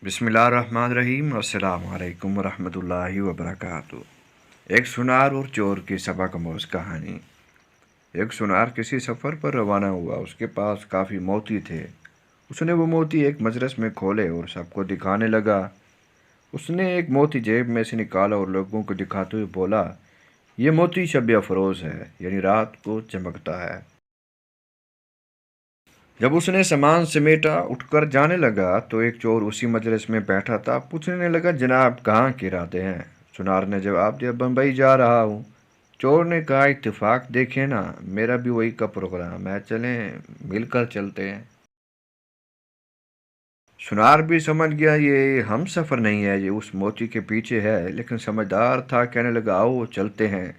بسم اللہ الرحمن الرحیم۔ السلام علیکم ورحمۃ اللہ وبرکاتہ۔ ایک سنار اور چور کی سبق آموز کہانی۔ ایک سنار کسی سفر پر روانہ ہوا۔ اس کے پاس کافی موتی تھے۔ اس نے وہ موتی ایک مجلس میں کھولے اور سب کو دکھانے لگا۔ اس نے ایک موتی جیب میں سے نکالا اور لوگوں کو دکھاتے ہوئے بولا، یہ موتی شب افروز ہے، یعنی رات کو چمکتا ہے۔ جب اس نے سامان سمیٹا اٹھ کر جانے لگا تو ایک چور اسی مجلس میں بیٹھا تھا۔ پوچھنے لگا، جناب کہاں کے ارادے ہیں؟ سنار نے جواب دیا، بمبئی جا رہا ہوں۔ چور نے کہا، اتفاق دیکھیں نا، میرا بھی وہی کا پروگرام ہے، چلیں مل کر چلتے ہیں۔ سنار بھی سمجھ گیا یہ ہم سفر نہیں ہے، یہ اس موتی کے پیچھے ہے، لیکن سمجھدار تھا، کہنے لگا، آؤ چلتے ہیں۔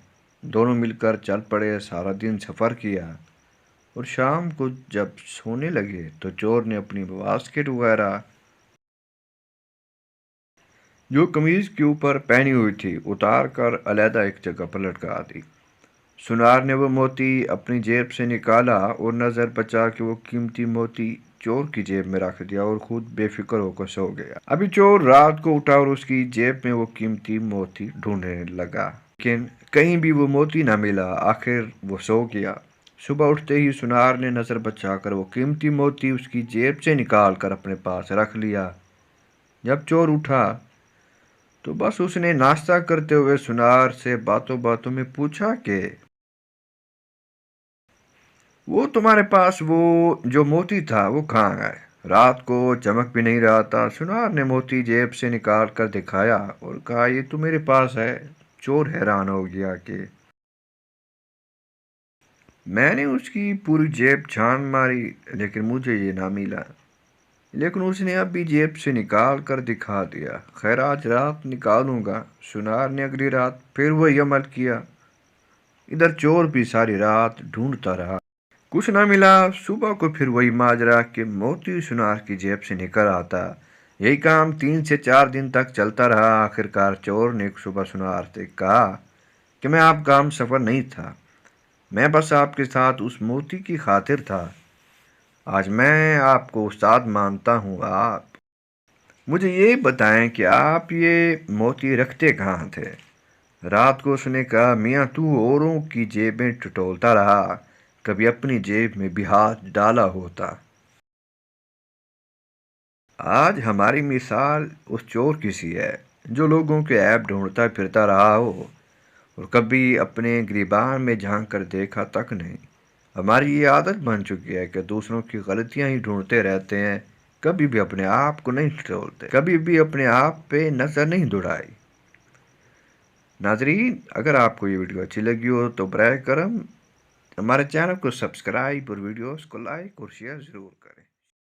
دونوں مل کر چل پڑے۔ سارا دن سفر کیا اور شام کو جب سونے لگے تو چور نے اپنی باسکٹ وغیرہ جو قمیض کے اوپر پہنی ہوئی تھی اتار کر علیحدہ ایک جگہ پر لٹکا دی۔ سنار نے وہ موتی اپنی جیب سے نکالا اور نظر بچا کہ وہ قیمتی موتی چور کی جیب میں رکھ دیا اور خود بے فکر ہو کر سو گیا۔ ابھی چور رات کو اٹھا اور اس کی جیب میں وہ قیمتی موتی ڈھونڈنے لگا، لیکن کہیں بھی وہ موتی نہ ملا۔ آخر وہ سو گیا۔ صبح اٹھتے ہی سنار نے نظر بچا کر وہ قیمتی موتی اس کی جیب سے نکال کر اپنے پاس رکھ لیا۔ جب چور اٹھا تو بس اس نے ناشتہ کرتے ہوئے سنار سے باتوں باتوں میں پوچھا کہ وہ تمہارے پاس وہ جو موتی تھا وہ کہاں ہے؟ رات کو چمک بھی نہیں رہا تھا۔ سنار نے موتی جیب سے نکال کر دکھایا اور کہا، یہ تو میرے پاس ہے۔ چور حیران ہو گیا کہ میں نے اس کی پوری جیب چھان ماری لیکن مجھے یہ نہ ملا، لیکن اس نے اب بھی جیب سے نکال کر دکھا دیا۔ خیر آج رات نکالوں گا۔ سنار نے اگلی رات پھر وہی عمل کیا۔ ادھر چور بھی ساری رات ڈھونڈتا رہا، کچھ نہ ملا۔ صبح کو پھر وہی ماجرا کہ موتی سنار کی جیب سے نکل آتا۔ یہی کام 3 سے 4 دن تک چلتا رہا۔ آخرکار چور نے ایک صبح سنار سے کہا کہ میں آپ کا ہم سفر نہیں تھا، میں بس آپ کے ساتھ اس موتی کی خاطر تھا۔ آج میں آپ کو استاد مانتا ہوں، آپ مجھے یہ بتائیں کہ آپ یہ موتی رکھتے کہاں تھے؟ رات کو اس نے کہا، میاں تو اوروں کی جیبیں ٹٹولتا رہا، کبھی اپنی جیب میں بھی ہاتھ ڈالا ہوتا۔ آج ہماری مثال اس چور کی سی ہے جو لوگوں کے عیب ڈھونڈتا پھرتا رہا ہو اور کبھی اپنے گریبان میں جھانک کر دیکھا تک نہیں۔ ہماری یہ عادت بن چکی ہے کہ دوسروں کی غلطیاں ہی ڈھونڈتے رہتے ہیں، کبھی بھی اپنے آپ کو نہیں ٹٹولتے، کبھی بھی اپنے آپ پہ نظر نہیں دوڑائی۔ ناظرین، اگر آپ کو یہ ویڈیو اچھی لگی ہو تو براہ کرم ہمارے چینل کو سبسکرائب اور ویڈیوز کو لائک اور شیئر ضرور کریں۔